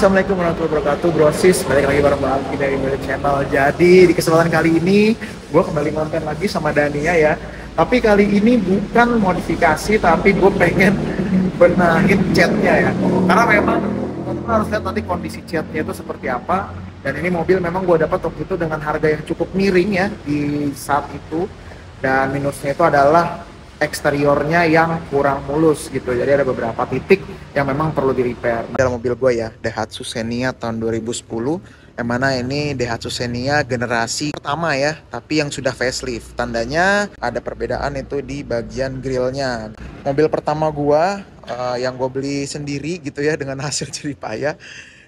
Assalamualaikum warahmatullahi wabarakatuh, brosis. Balik lagi bareng Bang Alki dari Milik Channel. Jadi di kesempatan kali ini gue kembali konten lagi sama Dania ya. Tapi kali ini bukan modifikasi, tapi gue pengen benahin catnya ya. Karena memang teman-teman harus lihat nanti kondisi catnya itu seperti apa. Dan ini mobil memang gue dapat waktu itu dengan harga yang cukup miring ya di saat itu. Dan minusnya itu adalah eksteriornya yang kurang mulus gitu. Jadi ada beberapa titik yang memang perlu di repair. Dalam mobil gue ya, Daihatsu Xenia tahun 2010, yang mana ini Daihatsu Xenia generasi pertama ya, tapi yang sudah facelift. Tandanya ada perbedaan itu di bagian grillnya. Mobil pertama gue yang gue beli sendiri gitu ya, dengan hasil jerih payah.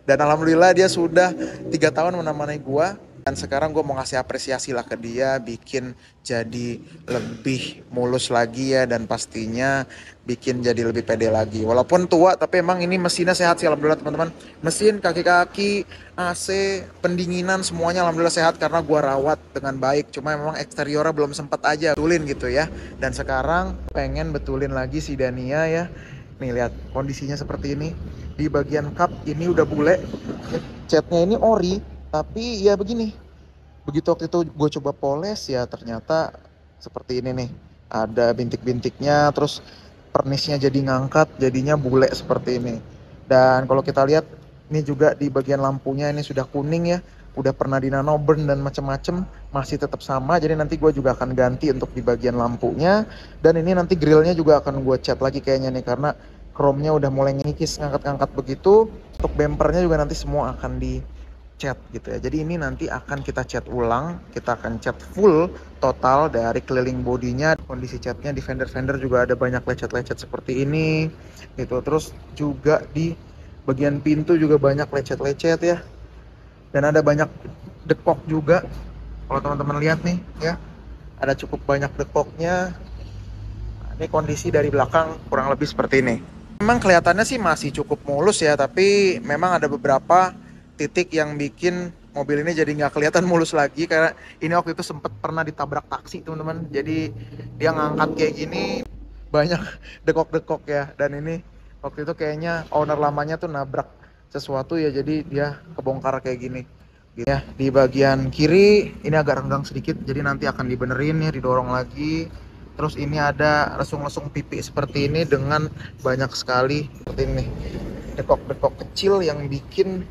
Dan alhamdulillah dia sudah 3 tahun menemani gue. Dan sekarang gue mau ngasih apresiasi lah ke dia, bikin jadi lebih mulus lagi ya, dan pastinya bikin jadi lebih pede lagi. Walaupun tua, tapi emang ini mesinnya sehat sih alhamdulillah teman-teman. Mesin, kaki-kaki, AC, pendinginan semuanya alhamdulillah sehat karena gue rawat dengan baik. Cuma memang eksteriornya belum sempat aja betulin gitu ya. Dan sekarang pengen betulin lagi si Dania ya. Nih lihat kondisinya seperti ini. Di bagian kap ini udah bule. Catnya ini ori. Tapi ya begini, begitu waktu itu gue coba poles ya ternyata seperti ini nih. Ada bintik-bintiknya, terus pernisnya jadi ngangkat, jadinya bule seperti ini. Dan kalau kita lihat, ini juga di bagian lampunya ini sudah kuning ya. Udah pernah di nano burn dan macem-macem, masih tetap sama. Jadi nanti gue juga akan ganti untuk di bagian lampunya. Dan ini nanti grillnya juga akan gue cat lagi kayaknya nih, karena chrome-nya udah mulai ngikis, ngangkat-ngangkat begitu. Untuk bumpernya juga nanti semua akan di cat gitu ya. Jadi ini nanti akan kita cat ulang, kita akan cat full total dari keliling bodinya. Kondisi catnya di fender-fender juga ada banyak lecet-lecet seperti ini gitu. Terus juga di bagian pintu juga banyak lecet-lecet ya. Dan ada banyak dekok juga. Kalau teman-teman lihat nih ya, ada cukup banyak dekoknya. Nah, ini kondisi dari belakang kurang lebih seperti ini. Memang kelihatannya sih masih cukup mulus ya, tapi memang ada beberapa titik yang bikin mobil ini jadi nggak kelihatan mulus lagi, karena ini waktu itu sempat pernah ditabrak taksi teman-teman. Jadi dia ngangkat kayak gini, banyak dekok-dekok ya. Dan ini waktu itu kayaknya owner lamanya tuh nabrak sesuatu ya, jadi dia kebongkar kayak gini ya. Di bagian kiri ini agak renggang sedikit, jadi nanti akan dibenerin ya, didorong lagi. Terus ini ada lesung-lesung pipi seperti ini dengan banyak sekali seperti ini dekok-dekok kecil yang bikin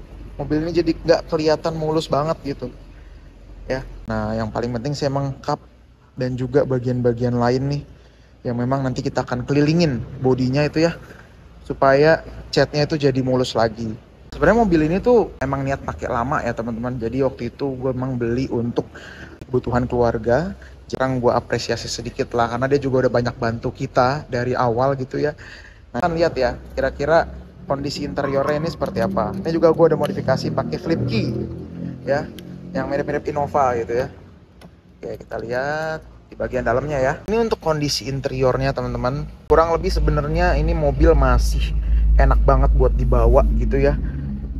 mobil ini jadi nggak kelihatan mulus banget gitu ya. Nah yang paling penting sih emang kap dan juga bagian-bagian lain nih yang memang nanti kita akan kelilingin bodinya itu ya, supaya catnya itu jadi mulus lagi. Sebenarnya mobil ini tuh emang niat pakai lama ya teman-teman. Jadi waktu itu gue emang beli untuk kebutuhan keluarga. Jarang gue apresiasi sedikit lah, karena dia juga udah banyak bantu kita dari awal gitu ya. Nah kan lihat ya kira-kira kondisi interiornya ini seperti apa. Ini juga gue udah modifikasi pakai flip key ya, yang mirip-mirip Innova gitu ya. Oke, kita lihat di bagian dalamnya ya. Ini untuk kondisi interiornya teman-teman. Kurang lebih sebenarnya ini mobil masih enak banget buat dibawa gitu ya.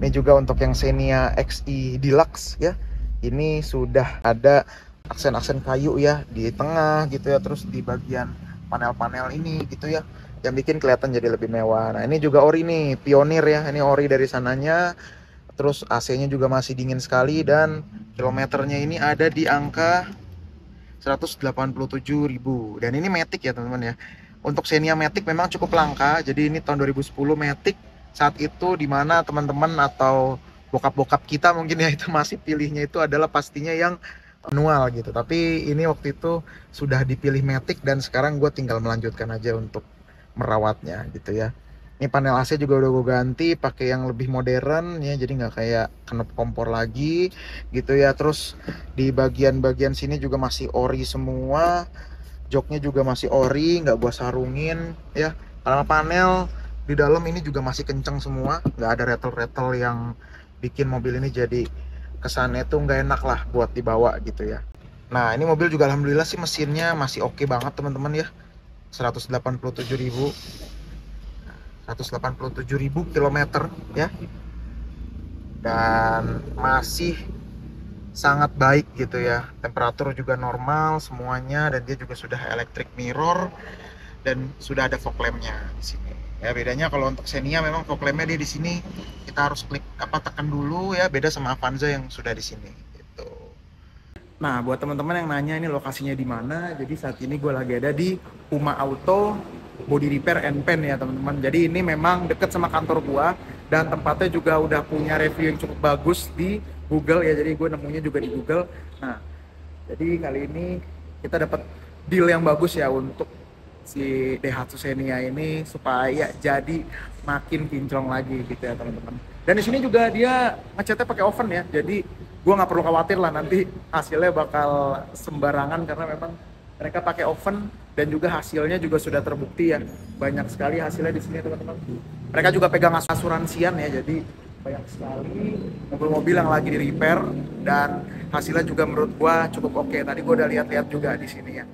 Ini juga untuk yang Xenia XI Deluxe ya. Ini sudah ada aksen-aksen kayu ya di tengah gitu ya. Terus di bagian panel-panel ini gitu ya, yang bikin kelihatan jadi lebih mewah. Nah ini juga ori nih, Pionir ya, ini ori dari sananya. Terus AC-nya juga masih dingin sekali, dan kilometernya ini ada di angka 187.000. Dan ini Matic ya teman-teman ya. Untuk Xenia Matic memang cukup langka, jadi ini tahun 2010 Matic. Saat itu dimana teman-teman atau bokap-bokap kita mungkin ya, itu masih pilihnya itu adalah pastinya yang manual gitu. Tapi ini waktu itu sudah dipilih Matic, dan sekarang gue tinggal melanjutkan aja untuk merawatnya gitu ya. Ini panel AC juga udah gue ganti pakai yang lebih modern ya, jadi nggak kayak knop kompor lagi gitu ya. Terus di bagian-bagian sini juga masih ori semua, joknya juga masih ori, nggak gue sarungin ya. Karena panel di dalam ini juga masih kenceng semua, nggak ada rattle-rattle yang bikin mobil ini jadi kesannya tuh nggak enak lah buat dibawa gitu ya. Nah ini mobil juga alhamdulillah sih mesinnya masih oke banget teman-teman ya. 187.000 kilometer ya, dan masih sangat baik gitu ya. Temperatur juga normal semuanya, dan dia juga sudah electric mirror dan sudah ada fog lampnya di sini Ya bedanya kalau untuk Xenia memang fog lampnya dia di sini kita harus klik apa tekan dulu ya, beda sama Avanza yang sudah di sini gitu. Nah, buat teman-teman yang nanya ini lokasinya di mana, jadi saat ini gue lagi ada di Puma Auto Body Repair and Paint ya teman-teman. Jadi ini memang deket sama kantor gue dan tempatnya juga udah punya review yang cukup bagus di Google ya. Jadi gue nemunya juga di Google. Nah, jadi kali ini kita dapat deal yang bagus ya untuk si Daihatsu Xenia ini supaya jadi makin kinclong lagi gitu ya teman-teman. Dan di sini juga dia ngecatnya pakai oven ya. Jadi gue nggak perlu khawatir lah nanti hasilnya bakal sembarangan karena memang mereka pakai oven dan juga hasilnya juga sudah terbukti ya. Banyak sekali hasilnya di sini teman-teman. Mereka juga pegang asuransian ya. Jadi banyak sekali mobil-mobil yang lagi di repair dan hasilnya juga menurut gue cukup oke. Tadi gue udah lihat-lihat juga di sini ya.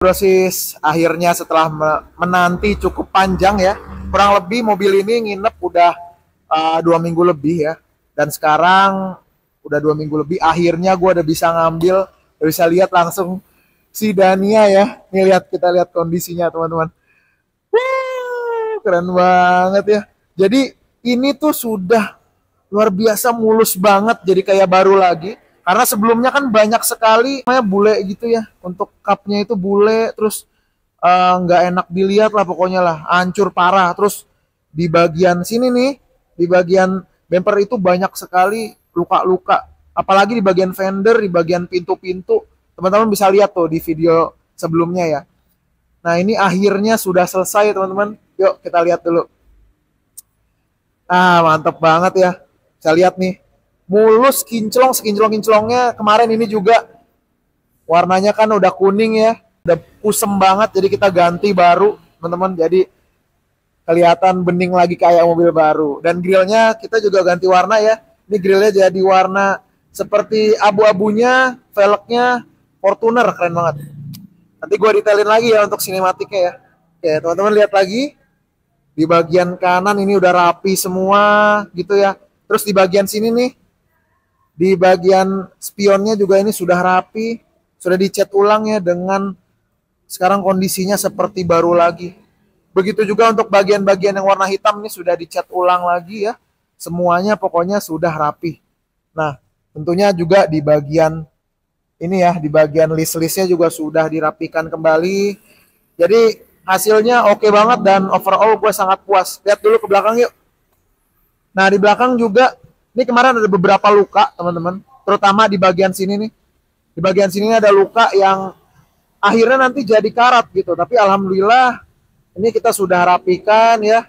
Proses akhirnya setelah menanti cukup panjang ya, kurang lebih mobil ini nginep udah 2 minggu lebih ya, dan sekarang udah 2 minggu lebih akhirnya gue udah bisa ngambil, udah bisa lihat langsung si Dania ya. Nih lihat, kita lihat kondisinya teman-teman. Keren banget ya. Jadi ini tuh sudah luar biasa mulus banget, jadi kayak baru lagi. Karena sebelumnya kan banyak sekali namanya bule gitu ya. Untuk cupnya itu bule, terus nggak enak dilihat lah pokoknya lah, hancur parah. Terus di bagian sini nih, di bagian bumper itu banyak sekali luka-luka. Apalagi di bagian fender, di bagian pintu-pintu. Teman-teman bisa lihat tuh di video sebelumnya ya. Nah ini akhirnya sudah selesai teman-teman. Yuk kita lihat dulu. Ah mantep banget ya. Saya lihat nih, mulus, kinclong, sekinclong-kinclongnya. Kemarin ini juga warnanya kan udah kuning ya, udah kusem banget, jadi kita ganti baru teman-teman, jadi kelihatan bening lagi kayak mobil baru. Dan grillnya kita juga ganti warna ya, ini grillnya jadi warna seperti abu-abunya velgnya Fortuner, keren banget. Nanti gue detailin lagi ya untuk sinematiknya ya. Oke teman-teman, lihat lagi di bagian kanan ini udah rapi semua gitu ya. Terus di bagian sini nih, di bagian spionnya juga ini sudah rapi, sudah dicat ulang ya, dengan sekarang kondisinya seperti baru lagi. Begitu juga untuk bagian-bagian yang warna hitam ini sudah dicat ulang lagi ya. Semuanya pokoknya sudah rapi. Nah, tentunya juga di bagian ini ya, di bagian list-listnya juga sudah dirapikan kembali. Jadi hasilnya oke banget dan overall gue sangat puas. Lihat dulu ke belakang yuk. Nah di belakang juga, ini kemarin ada beberapa luka teman-teman, terutama di bagian sini nih. Di bagian sini ada luka yang akhirnya nanti jadi karat gitu. Tapi alhamdulillah ini kita sudah rapikan ya,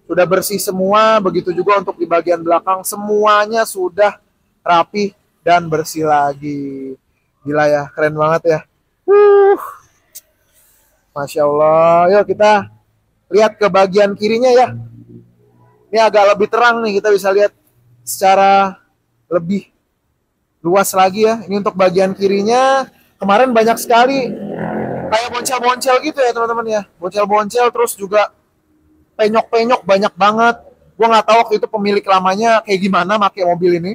sudah bersih semua. Begitu juga untuk di bagian belakang, semuanya sudah rapi dan bersih lagi. Gila ya, keren banget ya. Masya Allah. Yuk kita lihat ke bagian kirinya ya. Ini agak lebih terang nih, kita bisa lihat secara lebih luas lagi ya. Ini untuk bagian kirinya, kemarin banyak sekali kayak boncel-boncel gitu ya teman-teman ya. Boncel-boncel, terus juga penyok-penyok banyak banget. Gue nggak tahu waktu itu pemilik lamanya kayak gimana pakai mobil ini.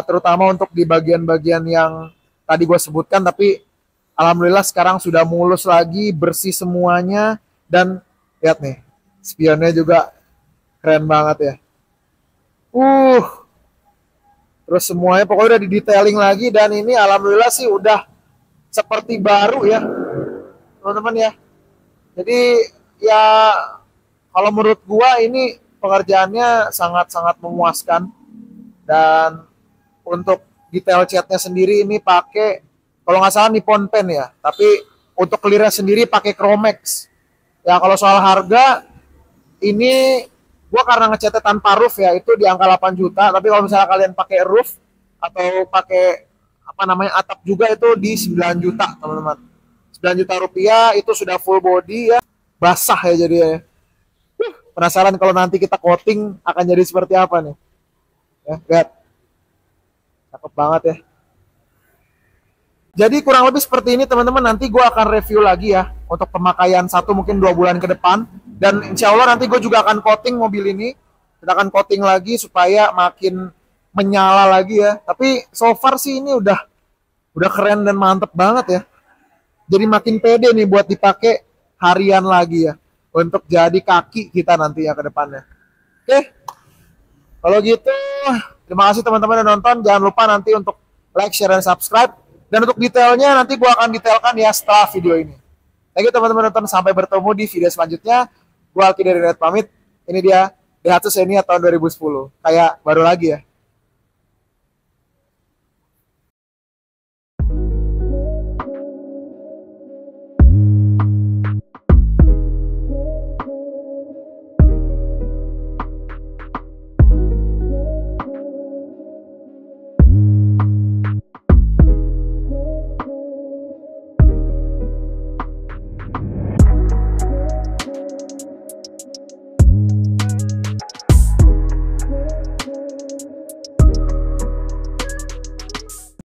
Terutama untuk di bagian-bagian yang tadi gue sebutkan, tapi alhamdulillah sekarang sudah mulus lagi, bersih semuanya. Dan lihat nih, spionnya juga keren banget ya. Terus semuanya pokoknya udah didetailing lagi, dan ini alhamdulillah sih udah seperti baru ya teman-teman ya. Jadi ya kalau menurut gua ini pengerjaannya sangat-sangat memuaskan. Dan untuk detail catnya sendiri ini pakai Kalau nggak salah Nippon Pen ya. Tapi untuk clearnya sendiri pakai Chromex. Ya kalau soal harga, ini gua karena ngecatnya tanpa roof ya, itu di angka 8 juta. Tapi kalau misalnya kalian pakai roof atau pakai apa namanya atap juga, itu di 9 juta teman-teman. 9 juta rupiah itu sudah full body ya, basah ya jadinya. Penasaran kalau nanti kita coating akan jadi seperti apa nih. Ya, lihat. Cakep banget ya. Jadi kurang lebih seperti ini teman-teman, nanti gue akan review lagi ya untuk pemakaian 1 mungkin 2 bulan ke depan, dan insya Allah nanti gue juga akan coating mobil ini, kita akan coating lagi supaya makin menyala lagi ya. Tapi so far sih ini udah keren dan mantep banget ya, jadi makin pede nih buat dipakai harian lagi ya, untuk jadi kaki kita nanti ya ke depannya. Oke, kalau gitu terima kasih teman-teman yang nonton, jangan lupa nanti untuk like, share, dan subscribe. Dan untuk detailnya nanti gue akan detailkan ya setelah video ini. Thank you teman-teman nonton, sampai bertemu di video selanjutnya. Gue Alki dari Red pamit. Ini dia Daihatsu Xenia tahun 2010. Kayak baru lagi ya.